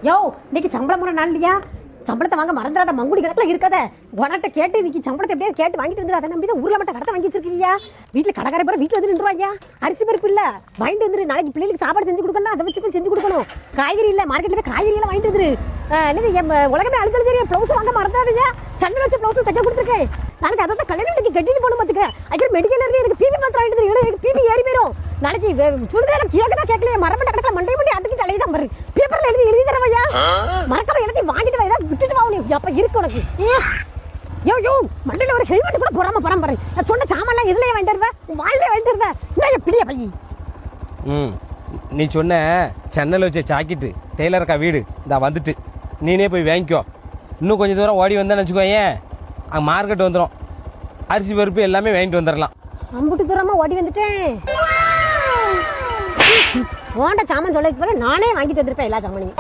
யோ இன்னைக்கு சம்பளம் முறை நாள் இல்லையா? சம்பளத்தை வாங்க மறந்துடாத, மங்குடி கணக்கில் இருக்காத. உனட்ட கேட்டு இன்னைக்கு சம்பளத்தை எப்படியாவது கேட்டு வாங்கிட்டு வந்துரு. அதை நம்பி தான் ஊர்ல மட்டும் கடத்தை வாங்கி வச்சிருக்கியா? வீட்டுல கடைக்கார பேர் வீட்டுல வந்து நின்றுவாங்க. அரிசி பருப்பு இல்ல வாங்கிட்டு வந்துரு. நாளைக்கு பிள்ளைகளுக்கு சாப்பாடு செஞ்சு கொடுக்கணும், அதை வச்சு செஞ்சு கொடுக்கணும். காய்கறி இல்ல மார்க்கெட்ல போய் காய்கறி எல்லாம் வாங்கிட்டு வந்துரு. என்னது உலகமே அழிச்சாலும் சரி பிளவுஸ் வாங்க மறந்துடாதீங்க. சண்டை வச்ச பிளவுஸ் தைக்க கொடுத்துருக்கேன். நாளைக்கு அதை தான் கல்யாணம் இன்னைக்கு கட்டிட்டு போகணும் பார்த்துக்க. அதுக்கு மெடிக்கல் இருந்து எனக்கு பிபி மாத்திரம் வாங்கிட்டு வந்துரு. எனக்கு பிபி ஏறி போயிடும். நாளைக்கு சுடுதேல கேட்கதா கேட்கல மரமட்ட கடக்கல மண்டை மண்டி அதுக்கிட்டு அழைதான் பாரு. பேப்பர்ல எழுதி தரவையா மறக்காம எல்லாத்தையும் வாங்கிட்டு வா. விட்டுட்டு வா. உனக்கு அப்ப இருக்கு உனக்கு. யோ மண்டையில ஒரு ஹெல்மெட் கூட போறாம பாரு. நான் சொன்ன சாமான்லாம் எதுலயே வாங்கிட்டு வருவேன், வாயிலே வாங்கிட்டு வருவேன். என்ன பிடியா பையி? நீ சொன்ன சென்னையில் வச்ச ஜாக்கெட்டு டெய்லருக்கா வீடு இந்த வந்துட்டு நீனே போய் வாங்கிக்கோ. இன்னும் கொஞ்சம் தூரம் ஓடி வந்தான்னு வச்சுக்கோங்க, அங்கே மார்க்கெட் வந்துடும். அரிசி பருப்பு எல்லாமே வாங்கிட்டு வந்துடலாம். அம்புட்டு தூரமா ஓடி வந்துட்டேன். ஓண்ட சாமான் சொல்லதுக்கு போல நானே வாங்கிட்டு வந்திருப்பேன் எல்லா சாமானையும்.